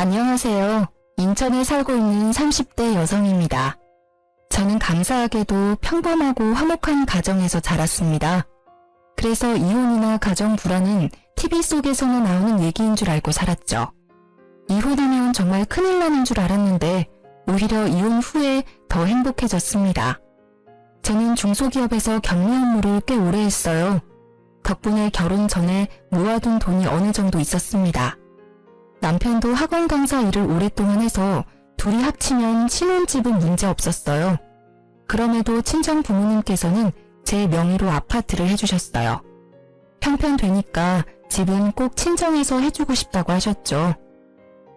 안녕하세요. 인천에 살고 있는 30대 여성입니다. 저는 감사하게도 평범하고 화목한 가정에서 자랐습니다. 그래서 이혼이나 가정 불화는 TV 속에서나 나오는 얘기인 줄 알고 살았죠. 이혼하면 정말 큰일 나는 줄 알았는데 오히려 이혼 후에 더 행복해졌습니다. 저는 중소기업에서 격리 업무를 꽤 오래 했어요. 덕분에 결혼 전에 모아둔 돈이 어느 정도 있었습니다. 남편도 학원 강사 일을 오랫동안 해서 둘이 합치면 신혼집은 문제 없었어요. 그럼에도 친정 부모님께서는 제 명의로 아파트를 해주셨어요. 형편되니까 집은 꼭 친정에서 해주고 싶다고 하셨죠.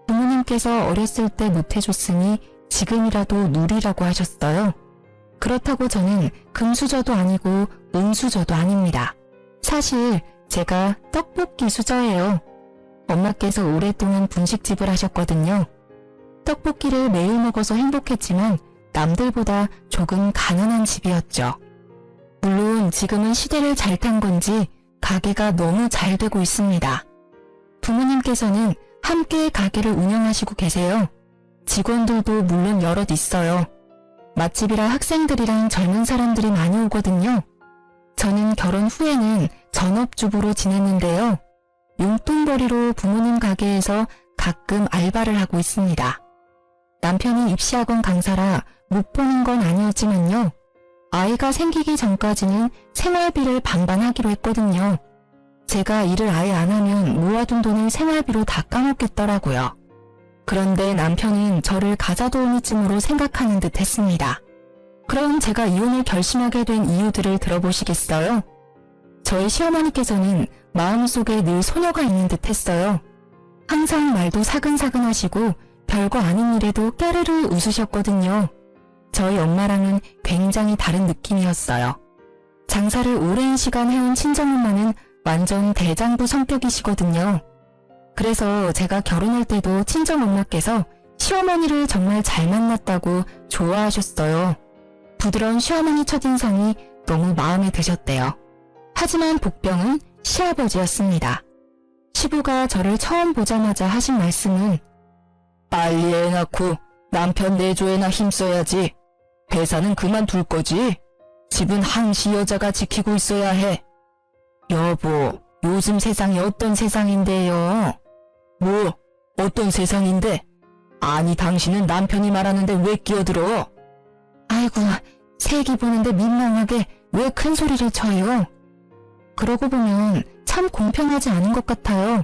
부모님께서 어렸을 때 못해줬으니 지금이라도 누리라고 하셨어요. 그렇다고 저는 금수저도 아니고 은수저도 아닙니다. 사실 제가 떡볶이 수저예요. 엄마께서 오랫동안 분식집을 하셨거든요. 떡볶이를 매일 먹어서 행복했지만 남들보다 조금 가난한 집이었죠. 물론 지금은 시대를 잘 탄 건지 가게가 너무 잘 되고 있습니다. 부모님께서는 함께 가게를 운영하시고 계세요. 직원들도 물론 여럿 있어요. 맛집이라 학생들이랑 젊은 사람들이 많이 오거든요. 저는 결혼 후에는 전업주부로 지냈는데요. 용돈벌이로 부모님 가게에서 가끔 알바를 하고 있습니다. 남편이 입시학원 강사라 못 보는 건 아니었지만요. 아이가 생기기 전까지는 생활비를 반반하기로 했거든요. 제가 일을 아예 안 하면 모아둔 돈을 생활비로 다 까먹겠더라고요. 그런데 남편은 저를 가자도우미쯤으로 생각하는 듯 했습니다. 그럼 제가 이혼을 결심하게 된 이유들을 들어보시겠어요? 저희 시어머니께서는 마음속에 늘 소녀가 있는 듯 했어요. 항상 말도 사근사근 하시고 별거 아닌 일에도 깨르르 웃으셨거든요. 저희 엄마랑은 굉장히 다른 느낌이었어요. 장사를 오랜 시간 해온 친정엄마는 완전 대장부 성격이시거든요. 그래서 제가 결혼할 때도 친정엄마께서 시어머니를 정말 잘 만났다고 좋아하셨어요. 부드러운 시어머니 첫인상이 너무 마음에 드셨대요. 하지만 복병은 시아버지였습니다. 시부가 저를 처음 보자마자 하신 말씀은 빨리 애 낳고 남편 내조에나 힘써야지. 회사는 그만둘 거지. 집은 항시 여자가 지키고 있어야 해. 여보, 요즘 세상이 어떤 세상인데요? 뭐, 어떤 세상인데? 아니, 당신은 남편이 말하는데 왜 끼어들어? 아이고, 새끼 보는데 민망하게 왜 큰 소리를 쳐요? 그러고 보면 참 공평하지 않은 것 같아요.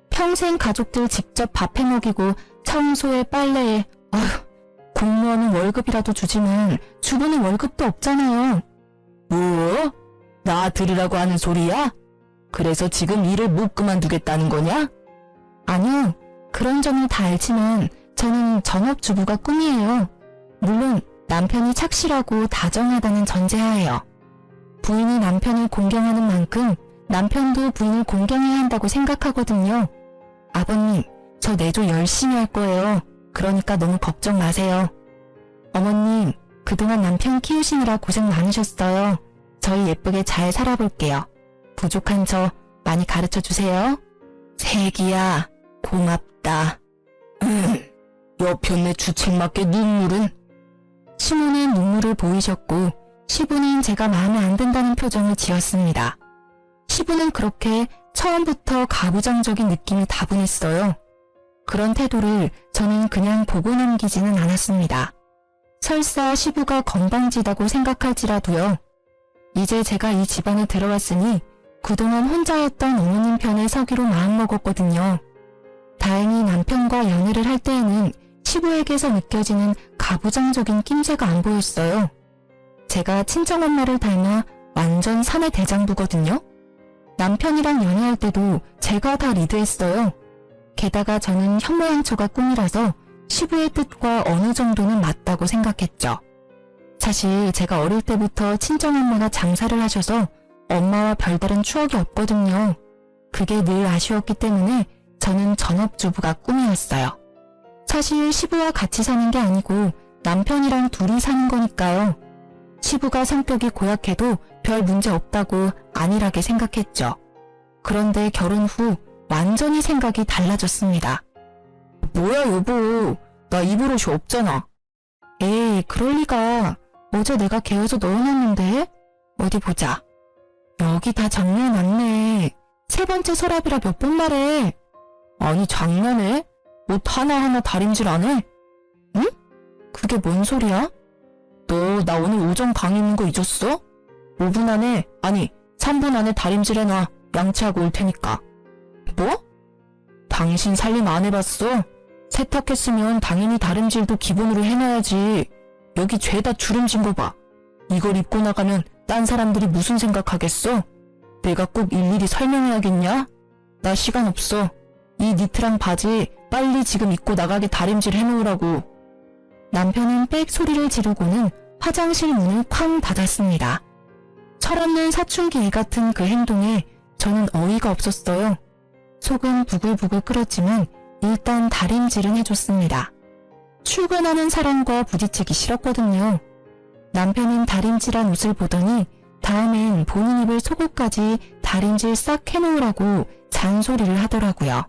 평생 가족들 직접 밥해 먹이고 청소에 빨래에 공무원은 월급이라도 주지만 주부는 월급도 없잖아요. 뭐? 나 들으라고 하는 소리야? 그래서 지금 일을 못 그만두겠다는 거냐? 아니요. 그런 점을 다 알지만 저는 전업주부가 꿈이에요. 물론 남편이 착실하고 다정하다는 전제하에요. 부인이 남편을 공경하는 만큼 남편도 부인을 공경해야 한다고 생각하거든요. 아버님, 저 내조 열심히 할 거예요. 그러니까 너무 걱정 마세요. 어머님, 그동안 남편 키우시느라 고생 많으셨어요. 저희 예쁘게 잘 살아볼게요. 부족한 저 많이 가르쳐 주세요. 새끼야, 고맙다. 여편네 주책맞게 눈물은? 시모는 눈물을 보이셨고 시부는 제가 마음에 안 든다는 표정을 지었습니다. 시부는 그렇게 처음부터 가부장적인 느낌이 다분했어요. 그런 태도를 저는 그냥 보고 넘기지는 않았습니다. 설사 시부가 건방지다고 생각할지라도요. 이제 제가 이 집안에 들어왔으니 그동안 혼자였던 어머님 편에 서기로 마음먹었거든요. 다행히 남편과 연애를 할 때에는 시부에게서 느껴지는 가부장적인 낌새가 안 보였어요. 제가 친정엄마를 닮아 완전 사내 대장부거든요. 남편이랑 연애할 때도 제가 다 리드했어요. 게다가 저는 현모양처가 꿈이라서 시부의 뜻과 어느 정도는 맞다고 생각했죠. 사실 제가 어릴 때부터 친정엄마가 장사를 하셔서 엄마와 별다른 추억이 없거든요. 그게 늘 아쉬웠기 때문에 저는 전업주부가 꿈이었어요. 사실 시부와 같이 사는 게 아니고 남편이랑 둘이 사는 거니까요. 시부가 성격이 고약해도 별 문제 없다고 안일하게 생각했죠. 그런데 결혼 후 완전히 생각이 달라졌습니다. 뭐야 여보, 나 입을 옷이 없잖아. 에이, 그럴 리가. 어제 내가 개어서 넣어놨는데? 어디 보자. 여기 다 정리해놨네. 세 번째 서랍이라 몇 번 말해. 아니 장난해? 옷 하나하나 다림질 안 해? 응? 그게 뭔 소리야? 너 나 오늘 오전 강의 있는 거 잊었어? 5분 안에, 아니 3분 안에 다림질 해놔. 양치하고 올 테니까. 뭐? 당신 살림 안 해봤어? 세탁했으면 당연히 다림질도 기본으로 해놔야지. 여기 죄다 주름진 거 봐. 이걸 입고 나가면 딴 사람들이 무슨 생각하겠어? 내가 꼭 일일이 설명해야겠냐? 나 시간 없어. 이 니트랑 바지 빨리 지금 입고 나가게 다림질 해놓으라고. 남편은 빽 소리를 지르고는 화장실 문을 쾅 닫았습니다. 철없는 사춘기 애 같은 그 행동에 저는 어이가 없었어요. 속은 부글부글 끓었지만 일단 다림질은 해줬습니다. 출근하는 사람과 부딪히기 싫었거든요. 남편은 다림질한 옷을 보더니 다음엔 본인 입을 속옷까지 다림질 싹 해놓으라고 잔소리를 하더라고요.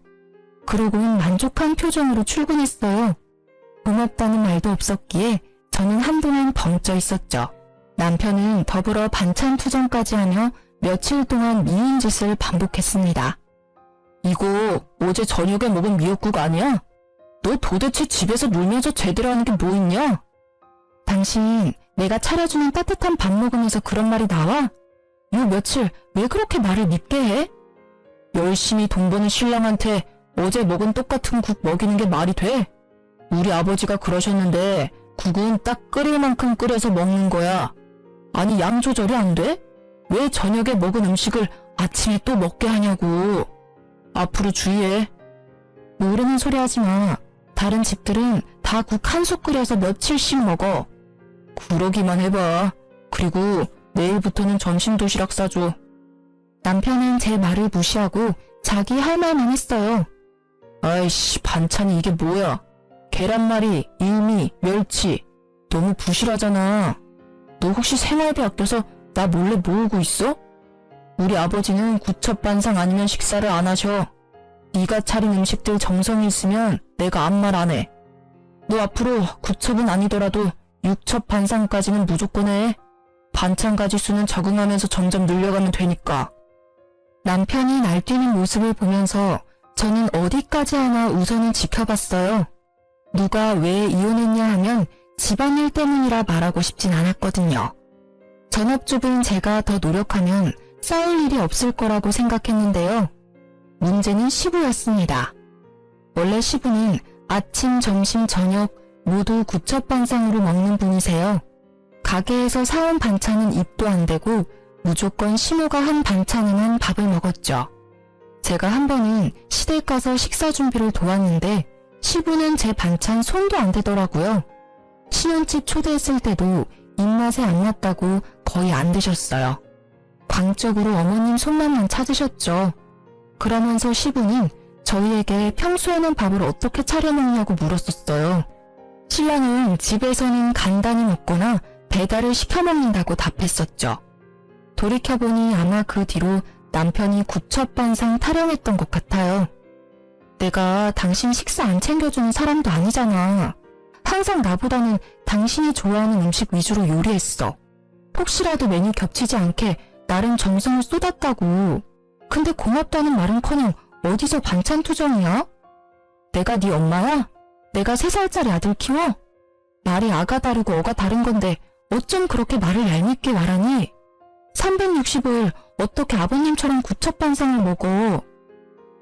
그러고는 만족한 표정으로 출근했어요. 고맙다는 말도 없었기에 저는 한동안 벙쪄 있었죠. 남편은 더불어 반찬 투정까지 하며 며칠 동안 미인 짓을 반복했습니다. 이거 어제 저녁에 먹은 미역국 아니야? 너 도대체 집에서 놀면서 제대로 하는 게 뭐 있냐? 당신 내가 차려주는 따뜻한 밥 먹으면서 그런 말이 나와? 요 며칠 왜 그렇게 나를 밉게 해? 열심히 돈 버는 신랑한테 어제 먹은 똑같은 국 먹이는 게 말이 돼? 우리 아버지가 그러셨는데 국은 딱 끓일 만큼 끓여서 먹는 거야. 아니 양 조절이 안 돼? 왜 저녁에 먹은 음식을 아침에 또 먹게 하냐고. 앞으로 주의해. 모르는 소리 하지 마. 다른 집들은 다 국 한 솥 끓여서 며칠씩 먹어. 그러기만 해봐. 그리고 내일부터는 점심 도시락 싸줘. 남편은 제 말을 무시하고 자기 할 말만 했어요. 아이씨, 반찬이 이게 뭐야? 계란말이, 일미, 멸치. 너무 부실하잖아. 너 혹시 생활비 아껴서 나 몰래 모으고 있어? 우리 아버지는 구첩반상 아니면 식사를 안 하셔. 네가 차린 음식들 정성이 있으면 내가 아무 말 안 해. 너 앞으로 구첩은 아니더라도 육첩반상까지는 무조건 해. 반찬 가지수는 적응하면서 점점 늘려가면 되니까. 남편이 날뛰는 모습을 보면서 저는 어디까지 하나 우선은 지켜봤어요. 누가 왜 이혼했냐 하면 집안일 때문이라 말하고 싶진 않았거든요. 전업주부인 제가 더 노력하면 싸울 일이 없을 거라고 생각했는데요. 문제는 시부였습니다. 원래 시부는 아침, 점심, 저녁 모두 구첩반상으로 먹는 분이세요. 가게에서 사온 반찬은 입도 안 대고 무조건 시모가 한 반찬에만 밥을 먹었죠. 제가 한 번은 시댁 가서 식사 준비를 도왔는데 시부는 제 반찬 손도 안 대더라고요. 신혼집 초대했을 때도 입맛에 안 맞다고 거의 안 드셨어요. 광적으로 어머님 손맛만 찾으셨죠. 그러면서 시부는 저희에게 평소에는 밥을 어떻게 차려 먹냐고 물었었어요. 신랑은 집에서는 간단히 먹거나 배달을 시켜 먹는다고 답했었죠. 돌이켜보니 아마 그 뒤로 남편이 구첩반상 타령했던 것 같아요. 내가 당신 식사 안 챙겨주는 사람도 아니잖아. 항상 나보다는 당신이 좋아하는 음식 위주로 요리했어. 혹시라도 메뉴 겹치지 않게 나름 정성을 쏟았다고. 근데 고맙다는 말은커녕 어디서 반찬 투정이야? 내가 네 엄마야? 내가 3살짜리 아들 키워? 말이 아가 다르고 어가 다른 건데 어쩜 그렇게 말을 얄밉게 말하니? 365일 어떻게 아버님처럼 구첩반상을 먹어?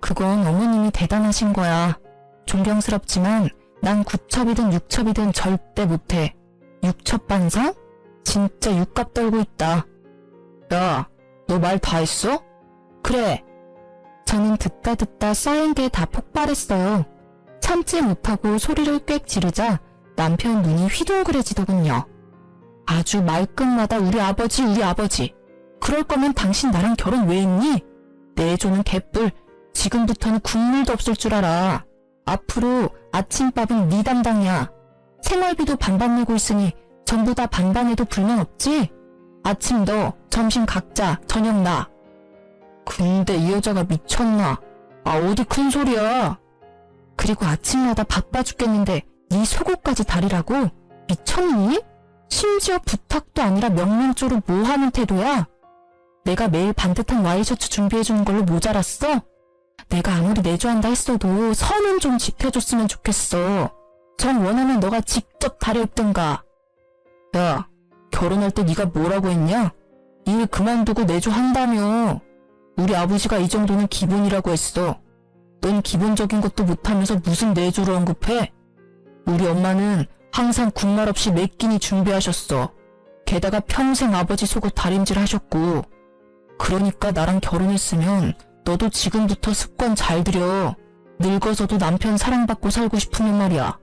그건 어머님이 대단하신 거야. 존경스럽지만 난 구첩이든 육첩이든 절대 못해. 육첩반상? 진짜 육갑 떨고 있다. 야, 너 말 다 했어? 그래. 저는 듣다 쌓인 게 다 폭발했어요. 참지 못하고 소리를 꽥 지르자 남편 눈이 휘둥그레지더군요. 아주 말끝마다 우리 아버지. 그럴 거면 당신 나랑 결혼 왜 했니? 내조는 개뿔. 지금부터는 국물도 없을 줄 알아. 앞으로 아침밥은 네 담당이야. 생활비도 반반 내고 있으니 전부 다 반반 해도 불만 없지? 아침 너, 점심 각자, 저녁 나. 근데 이 여자가 미쳤나? 아 어디 큰 소리야. 그리고 아침마다 바빠 죽겠는데 네 속옷까지 다리라고? 미쳤니? 심지어 부탁도 아니라 명령조로 뭐 하는 태도야? 내가 매일 반듯한 와이셔츠 준비해주는 걸로 모자랐어? 내가 아무리 내조한다 했어도 선은 좀 지켜줬으면 좋겠어. 정 원하면 너가 직접 다려입든가. 야, 결혼할 때 네가 뭐라고 했냐? 일 그만두고 내조한다며. 우리 아버지가 이 정도는 기본이라고 했어. 넌 기본적인 것도 못하면서 무슨 내조를 언급해? 우리 엄마는 항상 군말 없이 매 끼니 준비하셨어. 게다가 평생 아버지 속옷 다림질 하셨고. 그러니까 나랑 결혼했으면 너도 지금부터 습관 잘 들여. 늙어서도 남편 사랑받고 살고 싶으면 말이야.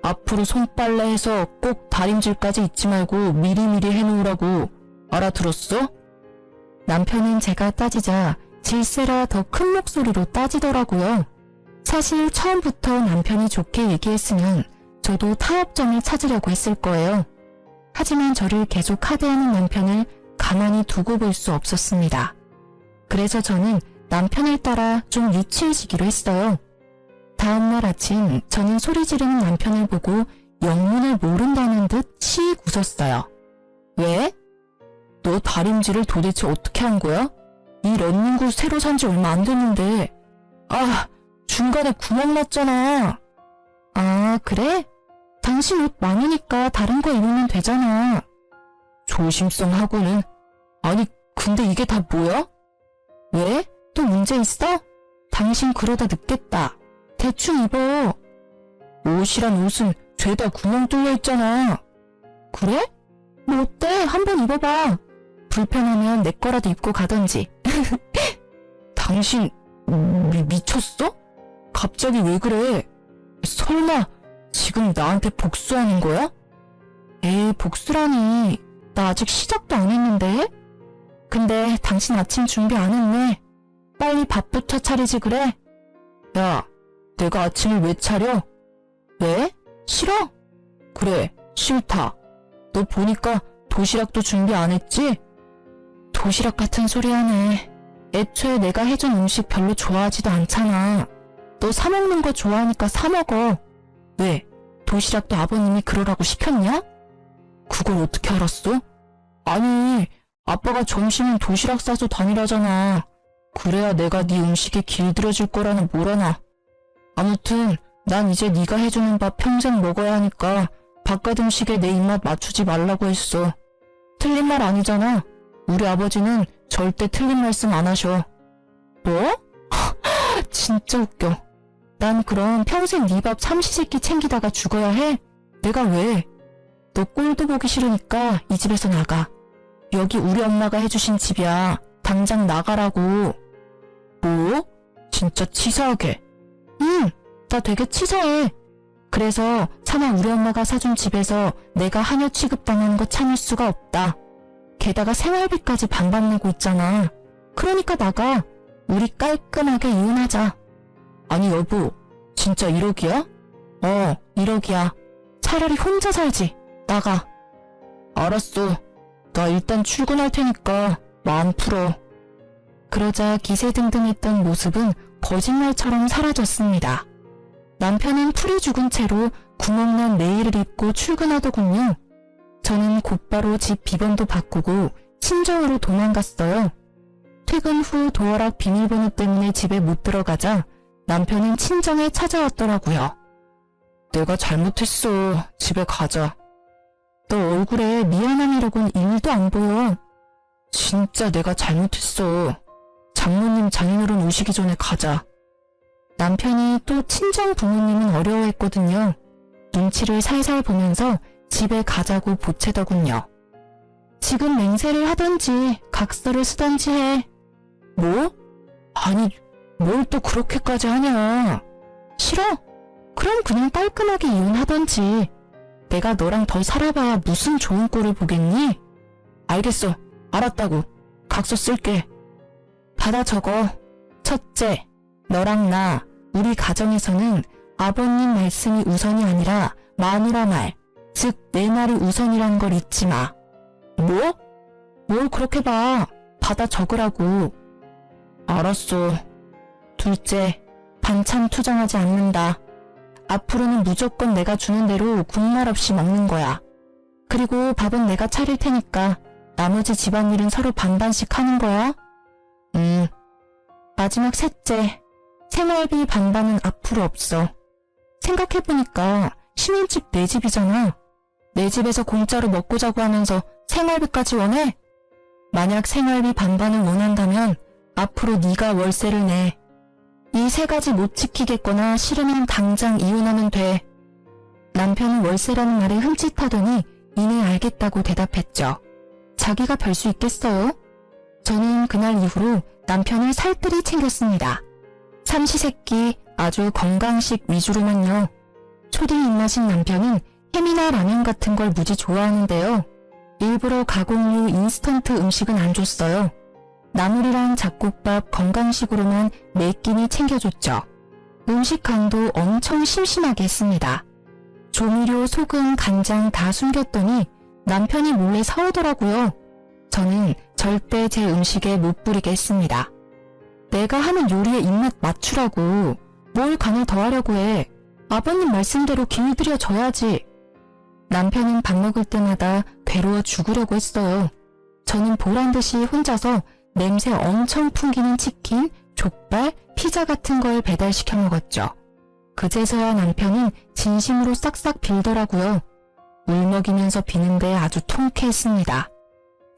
앞으로 손빨래해서 꼭 다림질까지 잊지 말고 미리미리 해놓으라고. 알아들었어? 남편은 제가 따지자 질세라 더 큰 목소리로 따지더라고요. 사실 처음부터 남편이 좋게 얘기했으면 저도 타협점을 찾으려고 했을 거예요. 하지만 저를 계속 하대하는 남편을 가만히 두고 볼 수 없었습니다. 그래서 저는 남편을 따라 좀 유치해지기로 했어요. 다음날 아침 저는 소리 지르는 남편을 보고 영문을 모른다는 듯 치익 웃었어요. 왜? 너 다림질을 도대체 어떻게 한 거야? 이 러닝구 새로 산 지 얼마 안 됐는데. 아, 중간에 구멍 났잖아. 아, 그래? 당신 옷 많으니까 다른 거 입으면 되잖아. 조심성하고는. 아니, 근데 이게 다 뭐야? 왜? 또 문제 있어? 당신 그러다 늦겠다. 대충 입어. 옷이란 옷은 죄다 구멍 뚫려 있잖아. 그래? 뭐 어때? 한번 입어봐. 불편하면 내 거라도 입고 가던지. 당신 미쳤어? 갑자기 왜 그래? 설마 지금 나한테 복수하는 거야? 에이, 복수라니. 나 아직 시작도 안 했는데? 근데 당신 아침 준비 안 했네. 빨리 밥부터 차리지 그래? 야, 내가 아침을 왜 차려? 왜? 싫어? 그래, 싫다. 너 보니까 도시락도 준비 안 했지? 도시락 같은 소리 하네. 애초에 내가 해준 음식 별로 좋아하지도 않잖아. 너 사 먹는 거 좋아하니까 사 먹어. 왜? 도시락도 아버님이 그러라고 시켰냐? 그걸 어떻게 알았어? 아니, 아빠가 점심은 도시락 싸서 다니라잖아. 그래야 내가 네 음식에 길들여질 거라는 뭐라나. 아무튼 난 이제 네가 해주는 밥 평생 먹어야 하니까 바깥 음식에 내 입맛 맞추지 말라고 했어. 틀린 말 아니잖아. 우리 아버지는 절대 틀린 말씀 안 하셔. 뭐? 진짜 웃겨. 난 그럼 평생 네 밥 삼시세끼 챙기다가 죽어야 해? 내가 왜? 너 꼴도 보기 싫으니까 이 집에서 나가. 여기 우리 엄마가 해주신 집이야. 당장 나가라고. 뭐? 진짜 치사하게. 응, 나 되게 치사해. 그래서 차마 우리 엄마가 사준 집에서 내가 하녀 취급당하는 거 참을 수가 없다. 게다가 생활비까지 반반 내고 있잖아. 그러니까 나가. 우리 깔끔하게 이혼하자. 아니 여보, 진짜 1억이야? 1억이야. 차라리 혼자 살지. 나가. 알았어. 나 일단 출근할 테니까 마음 풀어. 그러자 기세등등했던 모습은 거짓말처럼 사라졌습니다. 남편은 풀이 죽은 채로 구멍난 내일을 입고 출근하더군요. 저는 곧바로 집 비번도 바꾸고 친정으로 도망갔어요. 퇴근 후 도어락 비밀번호 때문에 집에 못 들어가자 남편은 친정에 찾아왔더라고요. 내가 잘못했어. 집에 가자. 너 얼굴에 미안함이라곤 1도 안 보여. 진짜 내가 잘못했어. 장모님 장인어른 오시기 전에 가자. 남편이 또 친정 부모님은 어려워했거든요. 눈치를 살살 보면서 집에 가자고 보채더군요. 지금 맹세를 하던지 각서를 쓰던지 해. 뭐? 아니, 뭘 또 그렇게까지 하냐. 싫어? 그럼 그냥 깔끔하게 이혼하던지. 내가 너랑 더 살아봐야 무슨 좋은 꼴을 보겠니? 알겠어. 알았다고. 각서 쓸게. 받아 적어. 첫째, 너랑 나, 우리 가정에서는 아버님 말씀이 우선이 아니라 마누라 말, 즉 내 말이 우선이란 걸 잊지 마. 뭐? 뭘 그렇게 봐. 받아 적으라고. 알았어. 둘째, 반찬 투정하지 않는다. 앞으로는 무조건 내가 주는 대로 군말 없이 먹는 거야. 그리고 밥은 내가 차릴 테니까 나머지 집안일은 서로 반반씩 하는 거야. 마지막 셋째, 생활비 반반은 앞으로 없어. 생각해보니까 신혼집 내 집이잖아. 내 집에서 공짜로 먹고 자고 하면서 생활비까지 원해? 만약 생활비 반반을 원한다면 앞으로 네가 월세를 내. 이 세 가지 못 지키겠거나 싫으면 당장 이혼하면 돼. 남편은 월세라는 말에 흠칫하더니 이내 알겠다고 대답했죠. 자기가 별 수 있겠어요? 저는 그날 이후로 남편을 살뜰히 챙겼습니다. 삼시세끼 아주 건강식 위주로만요. 초딩 입맛인 남편은 햄이나 라면 같은 걸 무지 좋아하는데요. 일부러 가공류 인스턴트 음식은 안 줬어요. 나물이랑 잡곡밥 건강식으로만 매 끼니 챙겨줬죠. 음식 간도 엄청 심심하게 했습니다. 조미료, 소금, 간장 다 숨겼더니 남편이 몰래 사오더라고요. 저는 절대 제 음식에 못 부리게 했습니다. 내가 하는 요리에 입맛 맞추라고 뭘 간을 더하려고 해. 아버님 말씀대로 길들여 줘야지. 남편은 밥 먹을 때마다 괴로워 죽으려고 했어요. 저는 보란듯이 혼자서 냄새 엄청 풍기는 치킨, 족발, 피자 같은 걸 배달시켜 먹었죠. 그제서야 남편은 진심으로 싹싹 빌더라고요. 울먹이면서 비는데 아주 통쾌했습니다.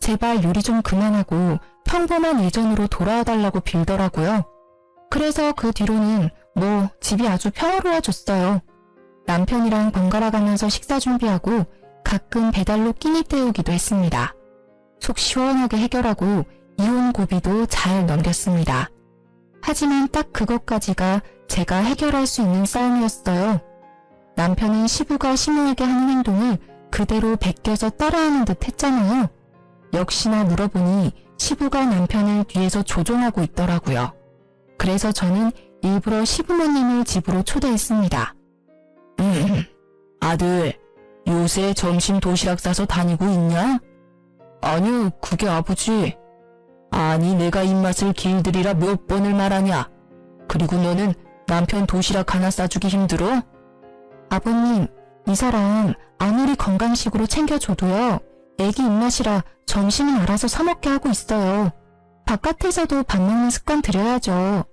제발 요리 좀 그만하고 평범한 예전으로 돌아와달라고 빌더라고요. 그래서 그 뒤로는 집이 아주 평화로워졌어요. 남편이랑 번갈아 가면서 식사 준비하고 가끔 배달로 끼니 때우기도 했습니다. 속 시원하게 해결하고 이혼 고비도 잘 넘겼습니다. 하지만 딱 그것까지가 제가 해결할 수 있는 싸움이었어요. 남편은 시부가 시모에게 하는 행동을 그대로 베껴서 따라하는 듯 했잖아요. 역시나 물어보니 시부가 남편을 뒤에서 조종하고 있더라고요. 그래서 저는 일부러 시부모님을 집으로 초대했습니다. 아들, 요새 점심 도시락 싸서 다니고 있냐? 아니요, 그게 아버지. 아니, 내가 입맛을 길들이라 몇 번을 말하냐? 그리고 너는 남편 도시락 하나 싸주기 힘들어? 아버님, 이 사람 아무리 건강식으로 챙겨줘도요. 애기 입맛이라 점심은 알아서 사 먹게 하고 있어요. 바깥에서도 밥 먹는 습관 들여야죠.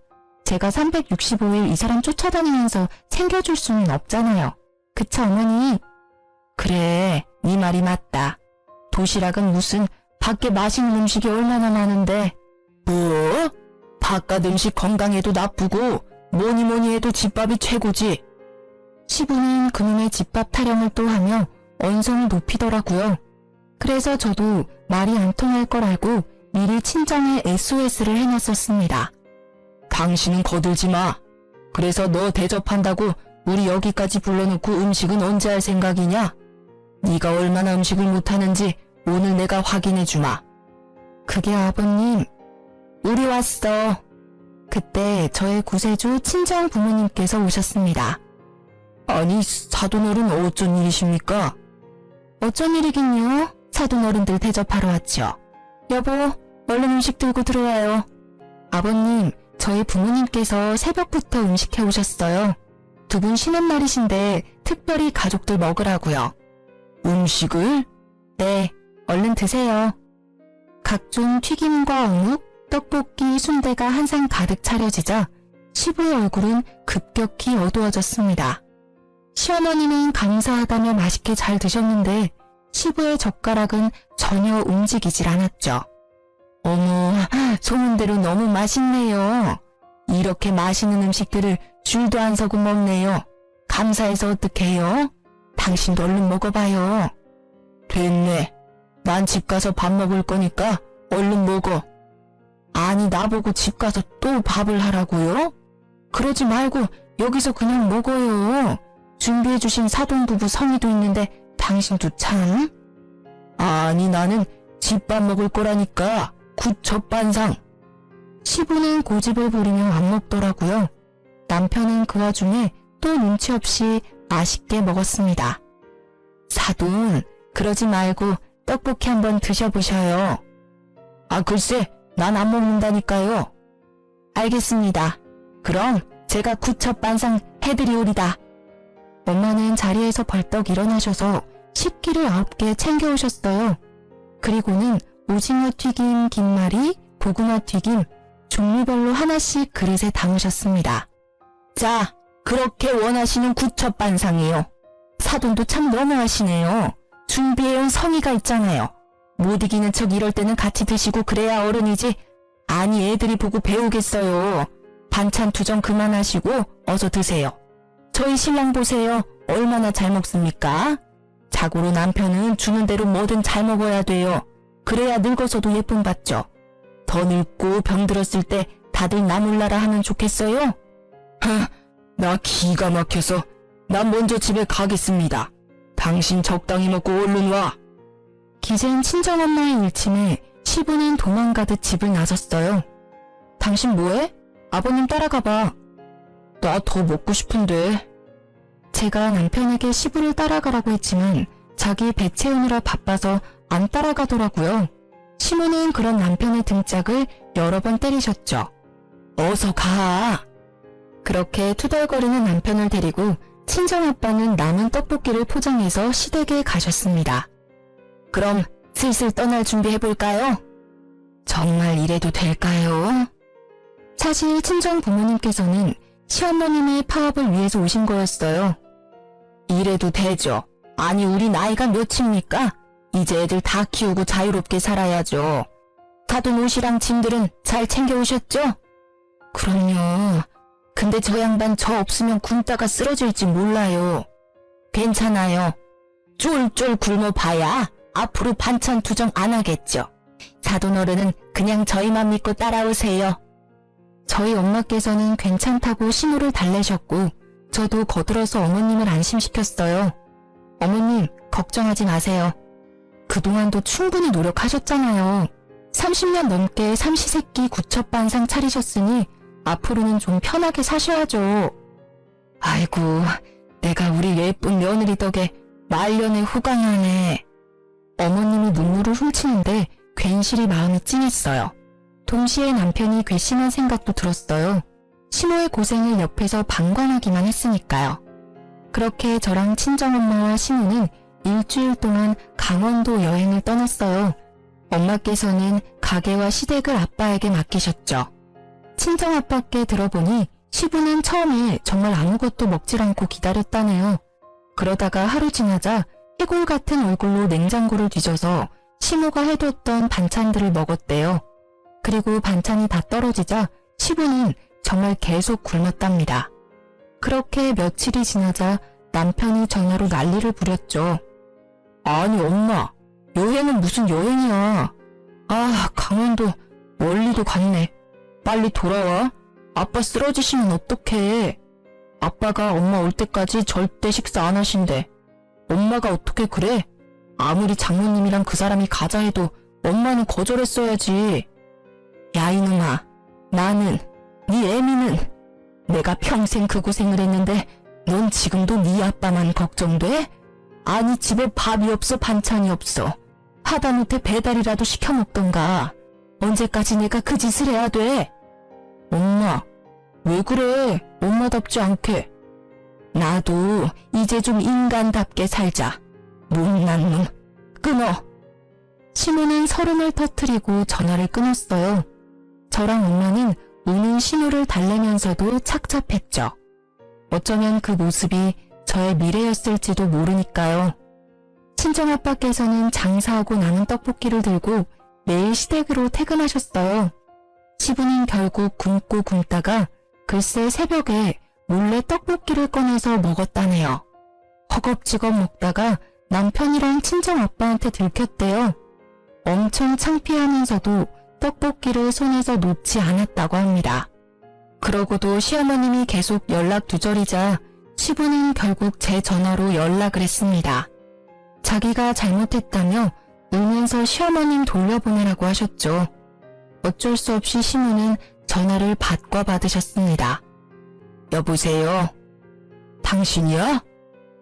제가 365일 이 사람 쫓아다니면서 챙겨줄 수는 없잖아요. 그쵸, 어머니? 그래, 네 말이 맞다. 도시락은 무슨 밖에 맛있는 음식이 얼마나 많은데. 뭐? 바깥 음식 건강에도 나쁘고 뭐니 해도 집밥이 최고지. 시부는 그놈의 집밥 타령을 또 하며 언성을 높이더라고요. 그래서 저도 말이 안 통할 걸 알고 미리 친정에 SOS를 해놨었습니다. 당신은 거들지 마. 그래서 너 대접한다고 우리 여기까지 불러놓고 음식은 언제 할 생각이냐? 네가 얼마나 음식을 못하는지 오늘 내가 확인해 주마. 그게 아버님, 우리 왔어. 그때 저의 구세주 친정 부모님께서 오셨습니다. 아니, 사돈어른 어쩐 일이십니까? 어쩐 일이긴요. 사돈어른들 대접하러 왔죠. 여보, 얼른 음식 들고 들어와요. 아버님, 저희 부모님께서 새벽부터 음식 해오셨어요. 두 분 쉬는 날이신데 특별히 가족들 먹으라고요. 음식을? 네, 얼른 드세요. 각종 튀김과 어묵, 떡볶이, 순대가 한 상 가득 차려지자 시부의 얼굴은 급격히 어두워졌습니다. 시어머니는 감사하다며 맛있게 잘 드셨는데 시부의 젓가락은 전혀 움직이질 않았죠. 어머, 소문대로 너무 맛있네요. 이렇게 맛있는 음식들을 줄도 안 서고 먹네요. 감사해서 어떡해요? 당신도 얼른 먹어봐요. 됐네. 난 집 가서 밥 먹을 거니까 얼른 먹어. 아니, 나보고 집 가서 또 밥을 하라고요? 그러지 말고 여기서 그냥 먹어요. 준비해주신 사돈부부 성의도 있는데 당신도 참. 아니, 나는 집밥 먹을 거라니까. 굿젓반상. 시부는 고집을 부리며 안 먹더라고요. 남편은 그 와중에 또 눈치 없이 맛있게 먹었습니다. 사돈, 그러지 말고 떡볶이 한번 드셔보셔요. 아, 글쎄, 난 안 먹는다니까요. 알겠습니다. 그럼 제가 구첩반상 해드리오리다. 엄마는 자리에서 벌떡 일어나셔서 식기를 9개 챙겨오셨어요. 그리고는 오징어 튀김, 김말이, 고구마 튀김, 종류별로 하나씩 그릇에 담으셨습니다. 자, 그렇게 원하시는 구첩반상이요. 사돈도 참 너무하시네요. 준비해온 성의가 있잖아요. 못 이기는 척 이럴 때는 같이 드시고 그래야 어른이지. 아니 애들이 보고 배우겠어요. 반찬 투정 그만하시고 어서 드세요. 저희 신랑 보세요. 얼마나 잘 먹습니까? 자고로 남편은 주는 대로 뭐든 잘 먹어야 돼요. 그래야 늙어서도 예쁨 받죠. 더 늙고 병들었을 때 다들 나 몰라라 하면 좋겠어요? 나 기가 막혀서 난 먼저 집에 가겠습니다. 당신 적당히 먹고 얼른 와. 기센 친정엄마의 일침에 시부는 도망가듯 집을 나섰어요. 당신 뭐해? 아버님 따라가봐. 나 더 먹고 싶은데. 제가 남편에게 시부를 따라가라고 했지만 자기 배 채우느라 바빠서 안 따라가더라고요. 시부는 그런 남편의 등짝을 여러 번 때리셨죠. 어서 가. 그렇게 투덜거리는 남편을 데리고 친정아빠는 남은 떡볶이를 포장해서 시댁에 가셨습니다. 그럼 슬슬 떠날 준비해볼까요? 정말 이래도 될까요? 사실 친정 부모님께서는 시어머님의 파업을 위해서 오신 거였어요. 이래도 되죠. 아니 우리 나이가 몇입니까? 이제 애들 다 키우고 자유롭게 살아야죠. 사돈 옷이랑 짐들은 잘 챙겨오셨죠? 그럼요. 근데 저 양반 저 없으면 굶다가 쓰러질지 몰라요. 괜찮아요. 쫄쫄 굶어봐야 앞으로 반찬 투정 안 하겠죠. 사돈 어른은 그냥 저희만 믿고 따라오세요. 저희 엄마께서는 괜찮다고 신호를 달래셨고 저도 거들어서 어머님을 안심시켰어요. 어머님 걱정하지 마세요. 그동안도 충분히 노력하셨잖아요. 30년 넘게 삼시세끼 구첩반상 차리셨으니 앞으로는 좀 편하게 사셔야죠. 아이고, 내가 우리 예쁜 며느리 덕에 말년에 호강하네. 어머님이 눈물을 훔치는데 괜시리 마음이 찡했어요. 동시에 남편이 괘씸한 생각도 들었어요. 시모의 고생을 옆에서 방관하기만 했으니까요. 그렇게 저랑 친정엄마와 시모는 일주일 동안 강원도 여행을 떠났어요. 엄마께서는 가게와 시댁을 아빠에게 맡기셨죠. 친정아빠께 들어보니 시부는 처음에 정말 아무것도 먹질 않고 기다렸다네요. 그러다가 하루 지나자 해골 같은 얼굴로 냉장고를 뒤져서 시모가 해뒀던 반찬들을 먹었대요. 그리고 반찬이 다 떨어지자 시부는 정말 계속 굶었답니다. 그렇게 며칠이 지나자 남편이 전화로 난리를 부렸죠. 아니 엄마, 여행은 무슨 여행이야. 아, 강원도 멀리도 갔네. 빨리 돌아와. 아빠 쓰러지시면 어떡해. 아빠가 엄마 올 때까지 절대 식사 안 하신대. 엄마가 어떻게 그래? 아무리 장모님이랑 그 사람이 가자 해도 엄마는 거절했어야지. 야 이놈아, 나는, 네 애미는 내가 평생 그 고생을 했는데 넌 지금도 네 아빠만 걱정돼? 아니 집에 밥이 없어 반찬이 없어. 하다못해 배달이라도 시켜 먹던가. 언제까지 내가 그 짓을 해야 돼? 엄마, 왜 그래? 엄마답지 않게. 나도 이제 좀 인간답게 살자. 못난 놈, 끊어. 시모는 서름을 터뜨리고 전화를 끊었어요. 저랑 엄마는 우는 신호를 달래면서도 착잡했죠. 어쩌면 그 모습이 저의 미래였을지도 모르니까요. 친정아빠께서는 장사하고 남은 떡볶이를 들고 매일 시댁으로 퇴근하셨어요. 시부는 결국 굶고 굶다가 글쎄 새벽에 몰래 떡볶이를 꺼내서 먹었다네요. 허겁지겁 먹다가 남편이랑 친정아빠한테 들켰대요. 엄청 창피하면서도 떡볶이를 손에서 놓지 않았다고 합니다. 그러고도 시어머님이 계속 연락 두절이자 시부는 결국 제 전화로 연락을 했습니다. 자기가 잘못했다며 울면서 시어머님 돌려보내라고 하셨죠. 어쩔 수 없이 시부는 전화를 받고 받으셨습니다. 여보세요? 당신이야?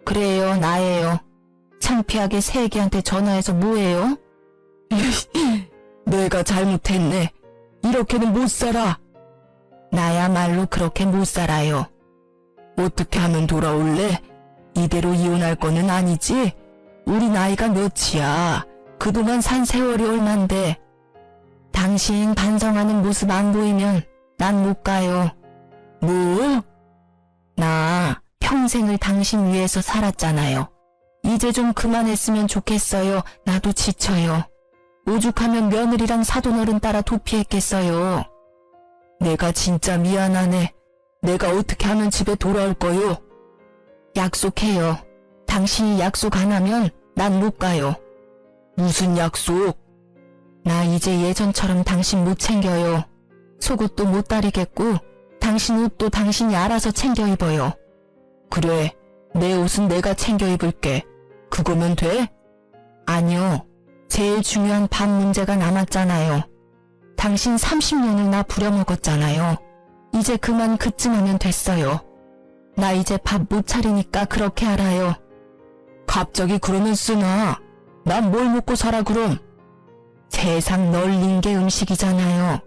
그래요, 나예요. 창피하게 새애기한테 전화해서 뭐해요? 내가 잘못했네. 이렇게는 못 살아. 나야말로 그렇게 못 살아요. 어떻게 하면 돌아올래? 이대로 이혼할 거는 아니지? 우리 나이가 몇이야? 그동안 산 세월이 얼만데. 당신 반성하는 모습 안 보이면 난 못 가요. 뭐? 나 평생을 당신 위해서 살았잖아요. 이제 좀 그만했으면 좋겠어요. 나도 지쳐요. 오죽하면 며느리랑 사돈어른 따라 도피했겠어요. 내가 진짜 미안하네. 내가 어떻게 하면 집에 돌아올 거요? 약속해요. 당신이 약속 안 하면 난 못 가요. 무슨 약속? 나 이제 예전처럼 당신 못 챙겨요. 속옷도 못 다리겠고 당신 옷도 당신이 알아서 챙겨 입어요. 그래, 내 옷은 내가 챙겨 입을게. 그거면 돼? 아니요. 제일 중요한 밥 문제가 남았잖아요. 당신 30년을 나 부려먹었잖아요. 이제 그만 그쯤 하면 됐어요. 나 이제 밥 못 차리니까 그렇게 알아요. 갑자기 그러면 쓰나? 난 뭘 먹고 살아 그럼? 세상 널린 게 음식이잖아요.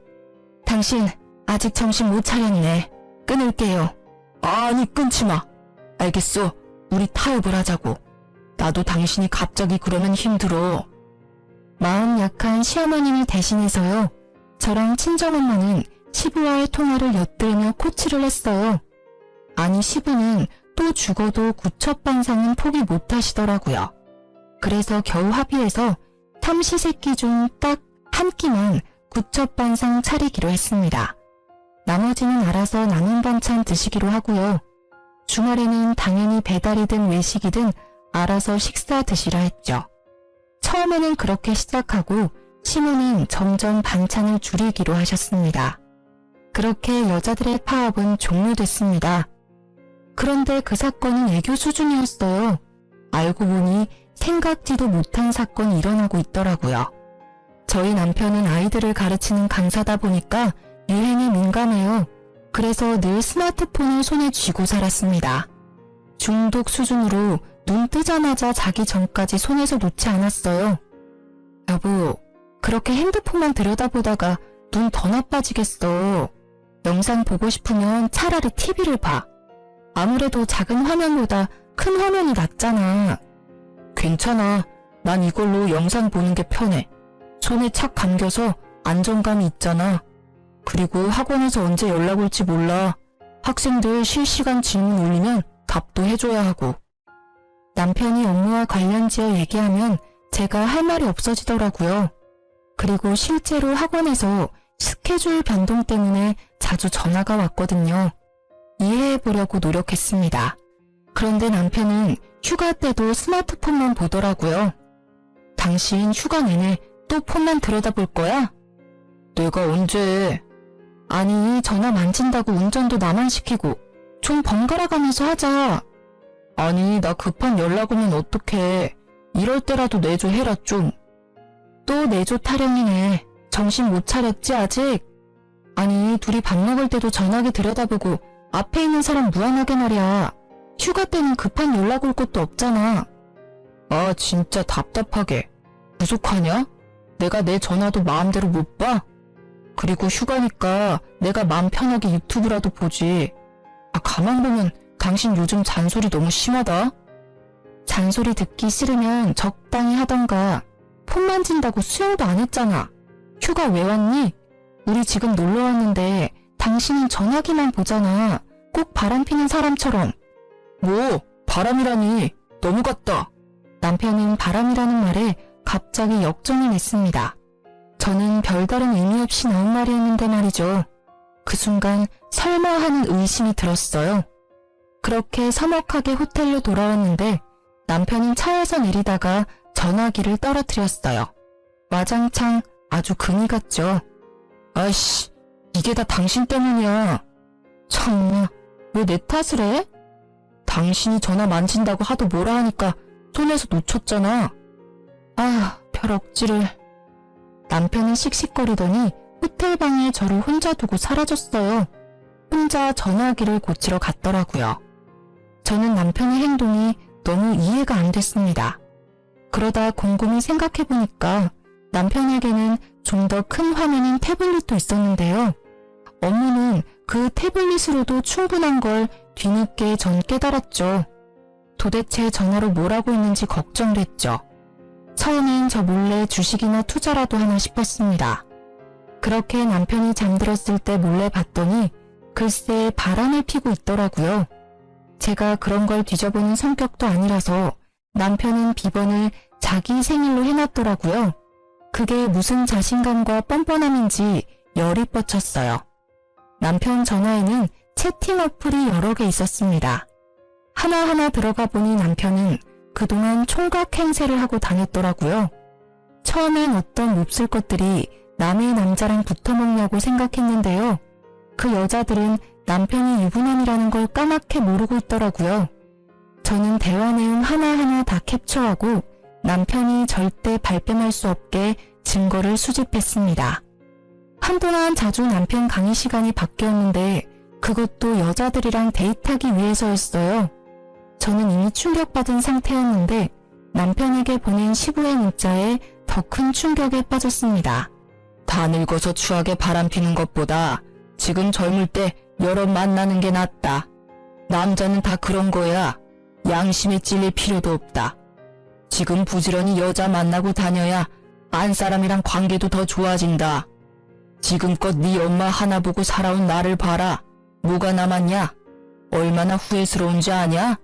당신 아직 정신 못 차렸네. 끊을게요. 아니 끊지 마. 알겠어. 우리 타협을 하자고. 나도 당신이 갑자기 그러면 힘들어. 마음 약한 시어머님을 대신해서요. 저랑 친정엄마는 시부와의 통화를 엿들으며 코치를 했어요. 아니 시부는 또 죽어도 구첩반상은 포기 못하시더라고요. 그래서 겨우 합의해서 삼시세끼 중 딱 한 끼만 구첩반상 차리기로 했습니다. 나머지는 알아서 남은 반찬 드시기로 하고요. 주말에는 당연히 배달이든 외식이든 알아서 식사 드시라 했죠. 처음에는 그렇게 시작하고 시모는 점점 반찬을 줄이기로 하셨습니다. 그렇게 여자들의 파업은 종료됐습니다. 그런데 그 사건은 애교 수준이었어요. 알고 보니 생각지도 못한 사건이 일어나고 있더라고요. 저희 남편은 아이들을 가르치는 강사다 보니까 유행에 민감해요. 그래서 늘 스마트폰을 손에 쥐고 살았습니다. 중독 수준으로 눈 뜨자마자 자기 전까지 손에서 놓지 않았어요. 여보, 그렇게 핸드폰만 들여다보다가 눈 더 나빠지겠어. 영상 보고 싶으면 차라리 TV를 봐. 아무래도 작은 화면보다 큰 화면이 낫잖아. 괜찮아. 난 이걸로 영상 보는 게 편해. 손에 착 감겨서 안정감이 있잖아. 그리고 학원에서 언제 연락 올지 몰라. 학생들 실시간 질문 올리면 답도 해줘야 하고. 남편이 업무와 관련지어 얘기하면 제가 할 말이 없어지더라고요. 그리고 실제로 학원에서 스케줄 변동 때문에 자주 전화가 왔거든요. 이해해보려고 노력했습니다. 그런데 남편은 휴가 때도 스마트폰만 보더라고요. 당신 휴가 내내 또 폰만 들여다볼 거야? 내가 언제? 아니, 전화 만진다고 운전도 나만 시키고 좀 번갈아 가면서 하자. 아니, 나 급한 연락 오면 어떡해. 이럴 때라도 내조 해라 좀. 또 내조 타령이네. 정신 못 차렸지 아직? 아니, 둘이 밥 먹을 때도 전화기 들여다보고 앞에 있는 사람 무안하게 말이야. 휴가 때는 급한 연락 올 것도 없잖아. 아, 진짜 답답하게. 부족하냐? 내가 내 전화도 마음대로 못 봐? 그리고 휴가니까 내가 마음 편하게 유튜브라도 보지. 아, 가만 보면 당신 요즘 잔소리 너무 심하다. 잔소리 듣기 싫으면 적당히 하던가. 폰 만진다고 수영도 안 했잖아. 휴가 왜 왔니? 우리 지금 놀러 왔는데 당신은 전화기만 보잖아. 꼭 바람피는 사람처럼. 뭐? 바람이라니. 너무 같다. 남편은 바람이라는 말에 갑자기 역정이 냈습니다. 저는 별다른 의미 없이 나온 말이었는데 말이죠. 그 순간 설마 하는 의심이 들었어요. 그렇게 서먹하게 호텔로 돌아왔는데 남편은 차에서 내리다가 전화기를 떨어뜨렸어요. 와장창 아주 금이 갔죠. 아이씨, 이게 다 당신 때문이야. 참나, 왜 내 탓을 해? 당신이 전화 만진다고 하도 뭐라 하니까 손에서 놓쳤잖아. 아, 별 억지를. 남편은 씩씩거리더니 호텔 방에 저를 혼자 두고 사라졌어요. 혼자 전화기를 고치러 갔더라고요. 저는 남편의 행동이 너무 이해가 안 됐습니다. 그러다 곰곰이 생각해보니까 남편에게는 좀 더 큰 화면인 태블릿도 있었는데요. 업무는 그 태블릿으로도 충분한 걸 뒤늦게 전 깨달았죠. 도대체 전화로 뭘 하고 있는지 걱정됐죠. 처음엔 저 몰래 주식이나 투자라도 하나 싶었습니다. 그렇게 남편이 잠들었을 때 몰래 봤더니 글쎄 바람을 피고 있더라고요. 제가 그런 걸 뒤져보는 성격도 아니라서 남편은 비번을 자기 생일로 해놨더라고요. 그게 무슨 자신감과 뻔뻔함인지 열이 뻗쳤어요. 남편 전화에는 채팅 어플이 여러 개 있었습니다. 하나하나 들어가 보니 남편은 그동안 총각 행세를 하고 다녔더라고요. 처음엔 어떤 몹쓸 것들이 남의 남자랑 붙어먹냐고 생각했는데요. 그 여자들은 남편이 유부남이라는 걸 까맣게 모르고 있더라고요. 저는 대화 내용 하나하나 다 캡처하고 남편이 절대 발뺌할 수 없게 증거를 수집했습니다. 한동안 자주 남편 강의 시간이 바뀌었는데 그것도 여자들이랑 데이트하기 위해서였어요. 저는 이미 충격받은 상태였는데 남편에게 보낸 15회 문자에 더 큰 충격에 빠졌습니다. 다 늙어서 추하게 바람피는 것보다 지금 젊을 때 여러 만나는 게 낫다. 남자는 다 그런 거야. 양심에 찔릴 필요도 없다. 지금 부지런히 여자 만나고 다녀야 안 사람이랑 관계도 더 좋아진다. 지금껏 네 엄마 하나 보고 살아온 나를 봐라. 뭐가 남았냐? 얼마나 후회스러운지 아냐?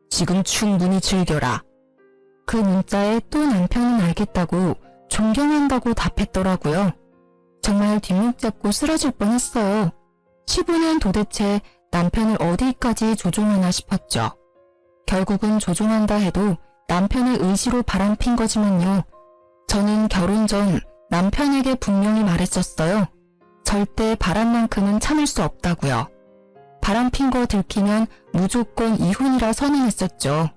지금 충분히 즐겨라. 그 문자에 또 남편은 알겠다고 존경한다고 답했더라고요. 정말 뒷목 잡고 쓰러질 뻔했어요. 15년 도대체 남편을 어디까지 조종하나 싶었죠. 결국은 조종한다 해도 남편의 의지로 바람핀 거지만요. 저는 결혼 전 남편에게 분명히 말했었어요. 절대 바람만큼은 참을 수 없다고요. 바람핀 거 들키면 무조건 이혼이라 선언했었죠.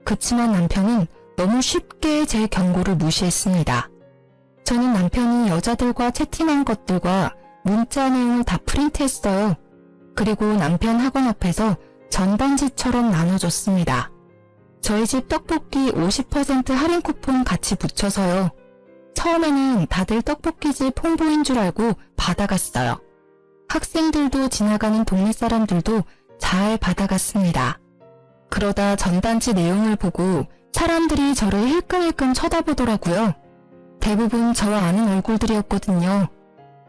그치만 남편은 너무 쉽게 제 경고를 무시했습니다. 저는 남편이 여자들과 채팅한 것들과 문자 내용을 다 프린트했어요. 그리고 남편 학원 앞에서 전단지처럼 나눠줬습니다. 저희 집 떡볶이 50% 할인 쿠폰 같이 붙여서요. 처음에는 다들 떡볶이집 홍보인 줄 알고 받아갔어요. 학생들도 지나가는 동네 사람들도 잘 받아갔습니다. 그러다 전단지 내용을 보고 사람들이 저를 힐끔힐끔 쳐다보더라고요. 대부분 저와 아는 얼굴들이었거든요.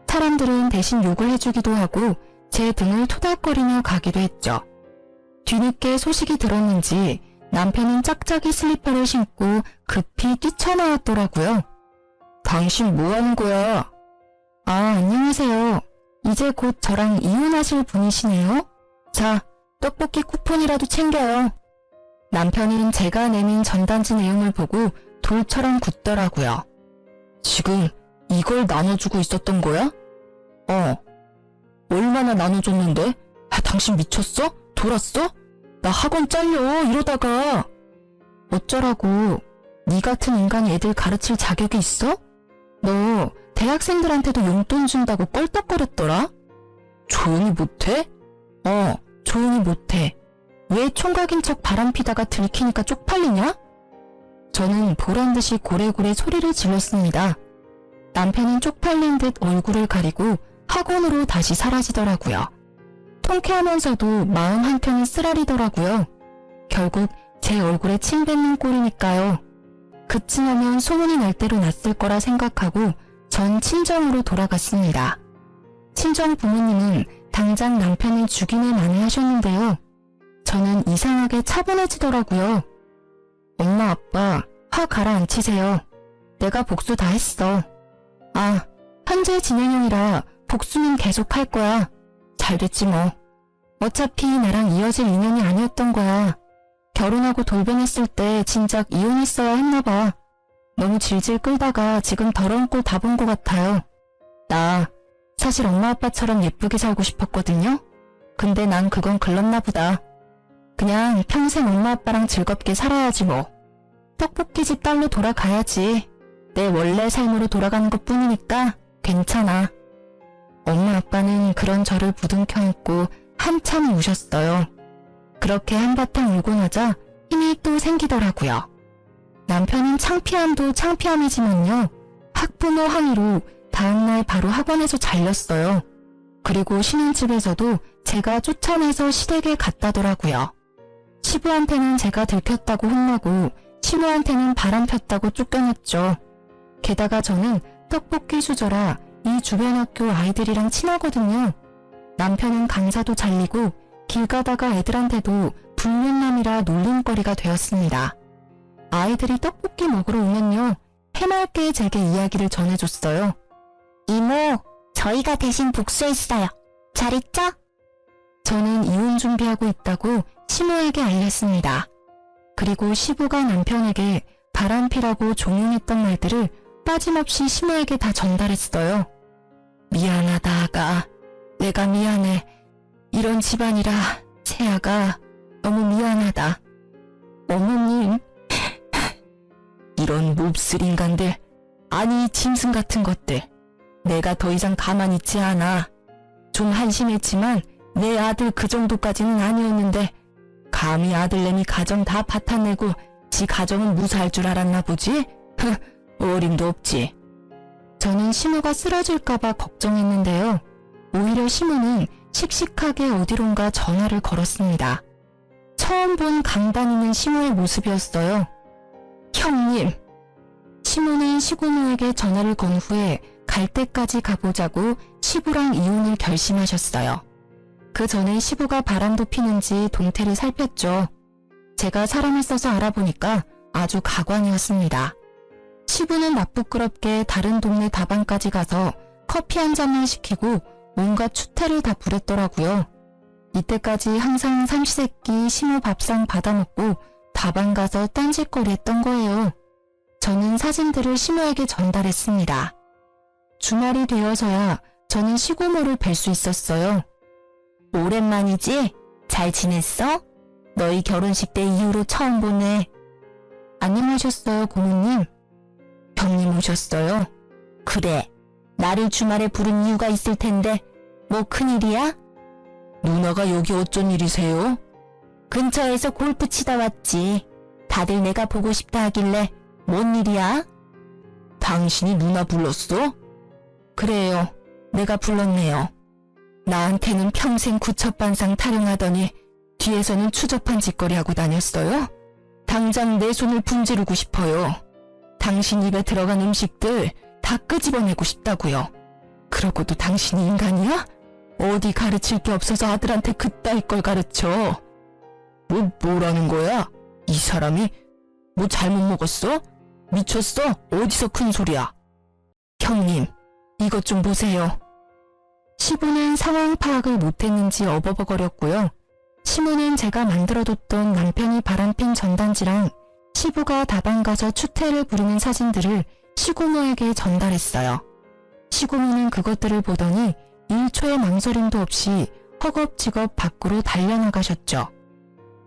사람들은 대신 욕을 해주기도 하고 제 등을 토닥거리며 가기도 했죠. 뒤늦게 소식이 들었는지 남편은 짝짝이 슬리퍼를 신고 급히 뛰쳐나왔더라고요. 당신 뭐하는 거야? 아, 안녕하세요. 이제 곧 저랑 이혼하실 분이시네요? 자, 떡볶이 쿠폰이라도 챙겨요. 남편은 제가 내민 전단지 내용을 보고 돌처럼 굳더라고요. 지금 이걸 나눠주고 있었던 거야? 얼마나 나눠줬는데? 당신 미쳤어? 돌았어? 나 학원 잘려 이러다가. 어쩌라고. 네 같은 인간이 애들 가르칠 자격이 있어? 너 대학생들한테도 용돈 준다고 껄떡거렸더라? 조용히 못해? 조용히 못해. 왜 총각인 척 바람피다가 들키니까 쪽팔리냐? 저는 보란듯이 고래고래 소리를 질렀습니다. 남편은 쪽팔린 듯 얼굴을 가리고 학원으로 다시 사라지더라고요. 통쾌하면서도 마음 한켠이 쓰라리더라고요. 결국 제 얼굴에 침 뱉는 꼴이니까요. 그쯤 하면 소문이 날 대로 났을 거라 생각하고 전 친정으로 돌아갔습니다. 친정 부모님은 당장 남편을 죽이네 마네 하셨는데요. 저는 이상하게 차분해지더라고요. 엄마 아빠 화 가라앉히세요. 내가 복수 다 했어. 현재 진행형이라 복수는 계속 할 거야. 잘 됐지 뭐. 어차피 나랑 이어질 인연이 아니었던 거야. 결혼하고 돌변했을 때 진작 이혼했어야 했나 봐. 너무 질질 끌다가 지금 더러운 꼴 다 본 것 같아요. 나 사실 엄마 아빠처럼 예쁘게 살고 싶었거든요. 근데 난 그건 글렀나 보다. 그냥 평생 엄마 아빠랑 즐겁게 살아야지 뭐. 떡볶이집 딸로 돌아가야지. 내 원래 삶으로 돌아가는 것 뿐이니까 괜찮아. 엄마 아빠는 그런 저를 부둥켜 안고 한참 우셨어요. 그렇게 한바탕 울고 나자 힘이 또 생기더라고요. 남편은 창피함도 창피함이지만요. 학부모 항의로 다음날 바로 학원에서 잘렸어요. 그리고 쉬는 집에서도 제가 쫓아내서 시댁에 갔다더라고요. 시부한테는 제가 들켰다고 혼나고 시모한테는 바람 폈다고 쫓겨났죠. 게다가 저는 떡볶이 수저라 이 주변 학교 아이들이랑 친하거든요. 남편은 강사도 잘리고 길 가다가 애들한테도 불륜남이라 놀림거리가 되었습니다. 아이들이 떡볶이 먹으러 오면요. 해맑게 제게 이야기를 전해줬어요. 이모, 저희가 대신 복수했어요. 잘 있죠? 저는 이혼 준비하고 있다고 시모에게 알렸습니다. 그리고 시부가 남편에게 바람피라고 종용했던 말들을 빠짐없이 시모에게 다 전달했어요. 미안하다, 아가. 내가 미안해. 이런 집안이라 세아가 너무 미안하다. 어머님, 이런 몹쓸 인간들, 아니 짐승 같은 것들. 내가 더 이상 가만히 있지 않아. 좀 한심했지만 내 아들 그 정도까지는 아니었는데 감히 아들내미 가정 다 파탄내고 지 가정은 무사할 줄 알았나 보지? 어림도 없지. 저는 시모가 쓰러질까봐 걱정했는데요. 오히려 시모는 씩씩하게 어디론가 전화를 걸었습니다. 처음 본 강단 있는 시모의 모습이었어요. 형님. 시모는 시고모에게 전화를 건 후에 갈 때까지 가보자고 시부랑 이혼을 결심하셨어요. 그 전에 시부가 바람도 피는지 동태를 살폈죠. 제가 사람을 써서 알아보니까 아주 가관이었습니다. 시부는 나쁘끄럽게 다른 동네 다방까지 가서 커피 한 잔을 시키고 온갖 추태를 다 부렸더라고요. 이때까지 항상 삼시세끼 시모 밥상 받아먹고 다방 가서 딴짓거리 했던 거예요. 저는 사진들을 시모에게 전달했습니다. 주말이 되어서야 저는 시고모를 뵐 수 있었어요. 오랜만이지? 잘 지냈어? 너희 결혼식 때 이후로 처음 보네. 안녕하셨어요, 고모님. 형님 오셨어요? 그래. 나를 주말에 부른 이유가 있을 텐데 뭐 큰일이야? 누나가 여기 어쩐 일이세요? 근처에서 골프 치다 왔지. 다들 내가 보고 싶다 하길래 뭔 일이야? 당신이 누나 불렀어? 그래요. 내가 불렀네요. 나한테는 평생 구첩반상 타령하더니 뒤에서는 추접한 짓거리 하고 다녔어요? 당장 내 손을 분지르고 싶어요. 당신 입에 들어간 음식들 다 끄집어내고 싶다고요. 그러고도 당신이 인간이야? 어디 가르칠 게 없어서 아들한테 그따위 걸 가르쳐. 뭐라는 거야? 이 사람이 뭐 잘못 먹었어? 미쳤어? 어디서 큰 소리야? 형님, 이것 좀 보세요. 시부는 상황 파악을 못했는지 어버버거렸고요. 시모는 제가 만들어뒀던 남편이 바람핀 전단지랑 시부가 다방 가서 추태를 부리는 사진들을 시고모에게 전달했어요. 시고모는 그것들을 보더니 1초의 망설임도 없이 허겁지겁 밖으로 달려나가셨죠.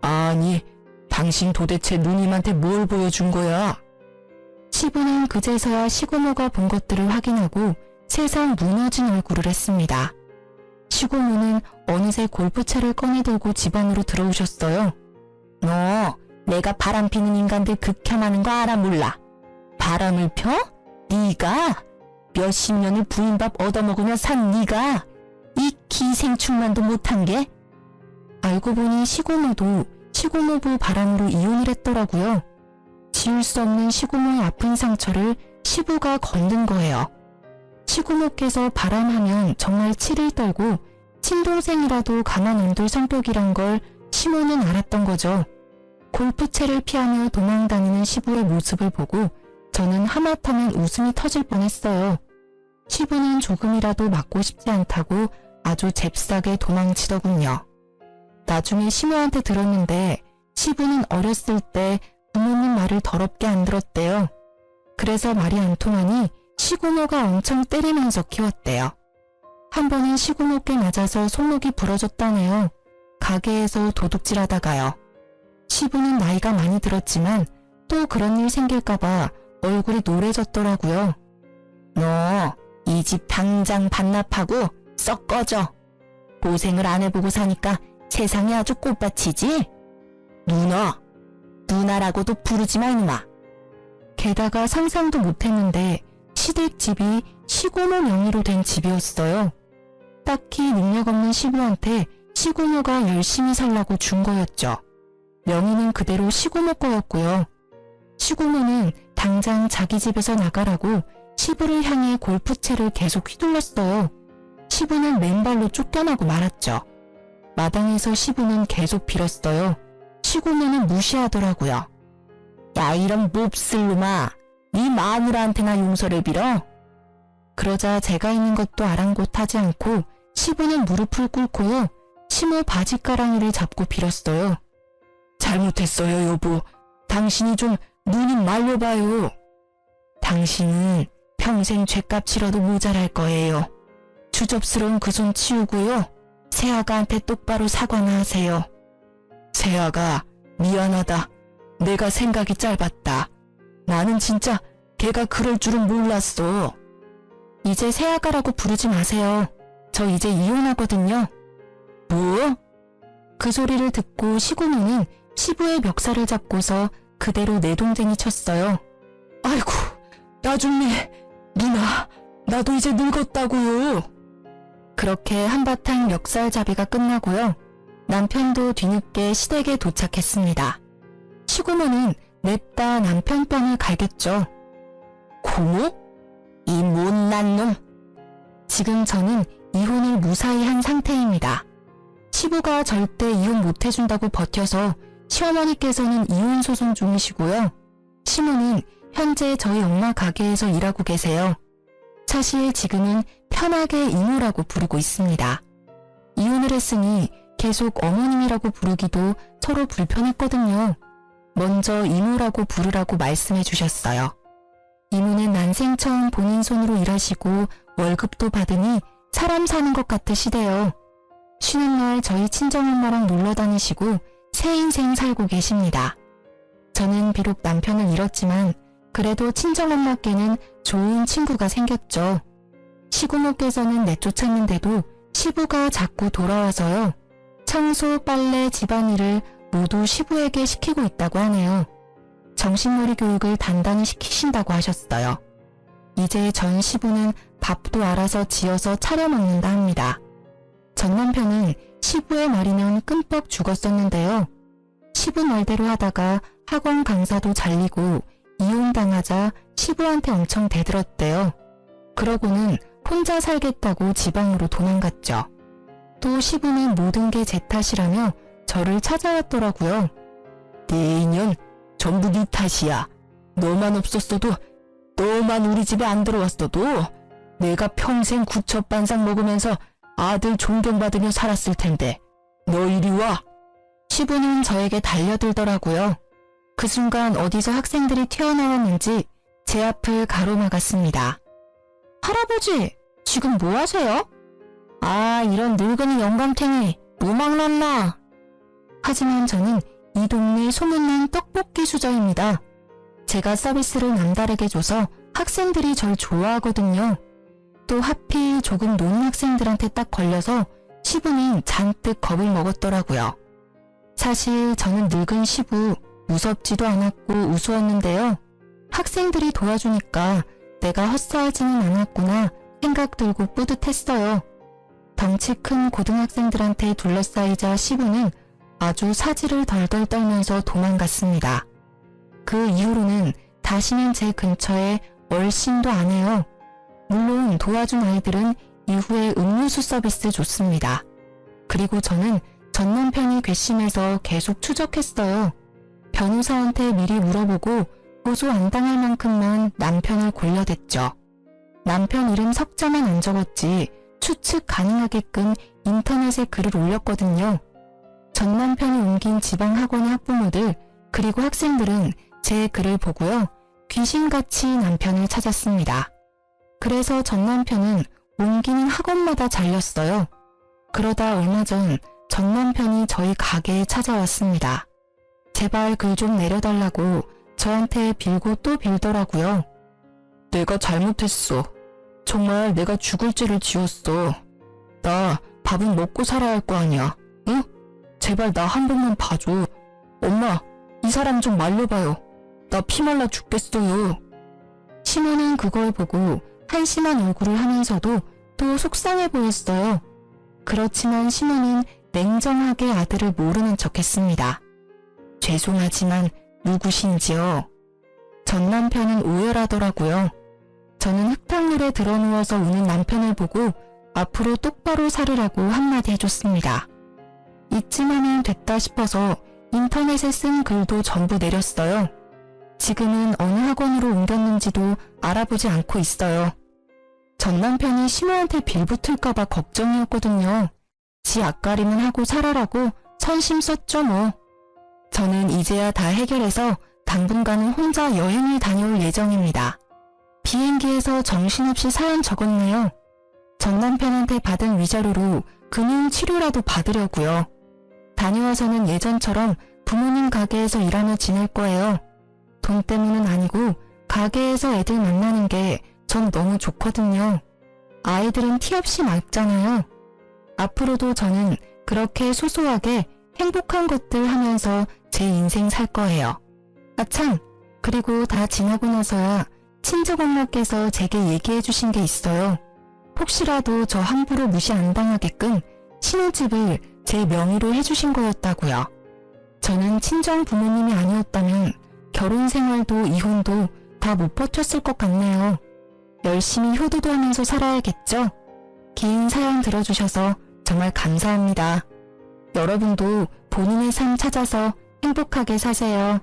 아니, 당신 도대체 누님한테 뭘 보여준 거야? 시부는 그제서야 시고모가 본 것들을 확인하고 세상 무너진 얼굴을 했습니다. 시고모는 어느새 골프채를 꺼내들고 집 안으로 들어오셨어요. 너 내가 바람피는 인간들 극혐하는 거 알아 몰라? 바람을 펴? 네가? 몇십 년을 부인밥 얻어먹으며 산 네가? 이 기생충만도 못한 게? 알고 보니 시고모도 시고모부 바람으로 이혼을 했더라고요. 지울 수 없는 시고모의 아픈 상처를 시부가 건든 거예요. 시고모께서 바람하면 정말 치를 떨고 친동생이라도 가만 안 둘 성격이란 걸 시모는 알았던 거죠. 골프채를 피하며 도망다니는 시부의 모습을 보고 저는 하마터면 웃음이 터질 뻔했어요. 시부는 조금이라도 맞고 싶지 않다고 아주 잽싸게 도망치더군요. 나중에 시모한테 들었는데 시부는 어렸을 때 부모님 말을 더럽게 안 들었대요. 그래서 말이 안 통하니 시고모가 엄청 때리면서 키웠대요. 한 번은 시고모께 맞아서 손목이 부러졌다네요. 가게에서 도둑질하다가요. 시부는 나이가 많이 들었지만 또 그런 일 생길까봐 얼굴이 노래졌더라고요. 너 이 집 당장 반납하고 썩 꺼져. 고생을 안 해보고 사니까 세상이 아주 꽃밭이지? 누나라고도 부르지 마 이놈아. 게다가 상상도 못했는데 시댁 집이 시고모 명의로 된 집이었어요. 딱히 능력 없는 시부한테 시고모가 열심히 살라고 준 거였죠. 명의는 그대로 시고모 거였고요. 시고모는 당장 자기 집에서 나가라고 시부를 향해 골프채를 계속 휘둘렀어요. 시부는 맨발로 쫓겨나고 말았죠. 마당에서 시부는 계속 빌었어요. 시고모는 무시하더라고요. 야, 이런 몹쓸 놈아, 네 마누라한테나 용서를 빌어? 그러자 제가 있는 것도 아랑곳하지 않고 시부는 무릎을 꿇고요. 시모 바지가랑이를 잡고 빌었어요. 잘못했어요, 여보. 당신이 좀 누님 말려봐요. 당신은 평생 죗값 치러도 모자랄 거예요. 주접스러운 그 손 치우고요. 새아가한테 똑바로 사과나 하세요. 새아가, 미안하다. 내가 생각이 짧았다. 나는 진짜 걔가 그럴 줄은 몰랐어. 이제 새아가라고 부르지 마세요. 저 이제 이혼하거든요. 뭐? 그 소리를 듣고 시고모는 시부의 멱살을 잡고서 그대로 내동댕이 쳤어요. 아이고, 나중에 누나, 나도 이제 늙었다고요. 그렇게 한바탕 멱살잡이가 끝나고요. 남편도 뒤늦게 시댁에 도착했습니다. 시고모는 냅다 남편 뺨을 갈겼죠. 고모? 이 못난 놈. 지금 저는 이혼을 무사히 한 상태입니다. 시부가 절대 이혼 못해준다고 버텨서 시어머니께서는 이혼 소송 중이시고요. 시모는 현재 저희 엄마 가게에서 일하고 계세요. 사실 지금은 편하게 이모라고 부르고 있습니다. 이혼을 했으니 계속 어머님이라고 부르기도 서로 불편했거든요. 먼저 이모라고 부르라고 말씀해 주셨어요. 이모는 난생 처음 본인 손으로 일하시고 월급도 받으니 사람 사는 것 같으시대요. 쉬는 날 저희 친정엄마랑 놀러 다니시고 새 인생 살고 계십니다. 저는 비록 남편을 잃었지만 그래도 친정엄마께는 좋은 친구가 생겼죠. 시고모께서는 내쫓았는데도 시부가 자꾸 돌아와서요. 청소, 빨래, 집안일을 모두 시부에게 시키고 있다고 하네요. 정신놀이 교육을 단단히 시키신다고 하셨어요. 이제 전 시부는 밥도 알아서 지어서 차려 먹는다 합니다. 전 남편은 시부의 말이면 끔뻑 죽었었는데요. 시부 말대로 하다가 학원 강사도 잘리고 이혼당하자 시부한테 엄청 대들었대요. 그러고는 혼자 살겠다고 지방으로 도망갔죠. 또 시부는 모든 게 제 탓이라며 저를 찾아왔더라고요. 네 인연 전부 네 탓이야. 너만 없었어도, 너만 우리 집에 안 들어왔어도 내가 평생 구첩반상 먹으면서 아들 존경받으며 살았을 텐데 너 이리 와. 시부는 저에게 달려들더라고요. 그 순간 어디서 학생들이 튀어나왔는지 제 앞을 가로막았습니다. 할아버지, 지금 뭐 하세요? 아, 이런 늙은이 영감탱이, 무망났나? 하지만 저는 이 동네 소문난 떡볶이 수저입니다. 제가 서비스를 남다르게 줘서 학생들이 절 좋아하거든요. 또 하필 조금 노는 학생들한테 딱 걸려서 시부는 잔뜩 겁을 먹었더라고요. 사실 저는 늙은 시부 무섭지도 않았고 우스웠는데요. 학생들이 도와주니까 내가 헛살지는 않았구나 생각 들고 뿌듯했어요. 덩치 큰 고등학생들한테 둘러싸이자 시부는 아주 사지를 덜덜 떨면서 도망갔습니다. 그 이후로는 다시는 제 근처에 얼씬도 안 해요. 물론 도와준 아이들은 이후에 음료수 서비스 줬습니다. 그리고 저는 전 남편이 괘씸해서 계속 추적했어요. 변호사한테 미리 물어보고 고소 안 당할 만큼만 남편을 골려댔죠. 남편 이름 석자만 안 적었지 추측 가능하게끔 인터넷에 글을 올렸거든요. 전 남편이 옮긴 지방 학원의 학부모들 그리고 학생들은 제 글을 보고요. 귀신같이 남편을 찾았습니다. 그래서 전 남편은 옮기는 학원마다 잘렸어요. 그러다 얼마 전 전 남편이 저희 가게에 찾아왔습니다. 제발 글 좀 내려달라고 저한테 빌고 또 빌더라고요. 내가 잘못했어. 정말 내가 죽을 죄를 지었어. 나 밥은 먹고 살아야 할 거 아니야. 응? 제발 나 한 번만 봐줘. 엄마, 이 사람 좀 말려봐요. 나 피 말라 죽겠어요. 시모는 그걸 보고 한심한 얼굴을 하면서도 또 속상해 보였어요. 그렇지만 신우는 냉정하게 아들을 모르는 척했습니다. 죄송하지만 누구신지요? 전 남편은 오열하더라고요. 저는 흙탕물에 드러누워서 우는 남편을 보고 앞으로 똑바로 살으라고 한마디 해줬습니다. 이쯤 하면 됐다 싶어서 인터넷에 쓴 글도 전부 내렸어요. 지금은 어느 학원으로 옮겼는지도 알아보지 않고 있어요. 전 남편이 신우한테 빌붙을까봐 걱정이었거든요. 지 앞가림은 하고 살아라고 선심 썼죠 뭐. 저는 이제야 다 해결해서 당분간은 혼자 여행을 다녀올 예정입니다. 비행기에서 정신없이 사연 적었네요. 전 남편한테 받은 위자료로 금융 치료라도 받으려고요. 다녀와서는 예전처럼 부모님 가게에서 일하며 지낼 거예요. 돈 때문은 아니고 가게에서 애들 만나는 게 전 너무 좋거든요. 아이들은 티 없이 맑잖아요. 앞으로도 저는 그렇게 소소하게 행복한 것들 하면서 제 인생 살 거예요. 아참, 그리고 다 지나고 나서야 친정 엄마께서 제게 얘기해 주신 게 있어요. 혹시라도 저 함부로 무시 안 당하게끔 신혼집을 제 명의로 해주신 거였다고요. 저는 친정 부모님이 아니었다면 결혼 생활도 이혼도 다 못 버텼을 것 같네요. 열심히 효도도 하면서 살아야겠죠? 긴 사연 들어주셔서 정말 감사합니다. 여러분도 본인의 삶 찾아서 행복하게 사세요.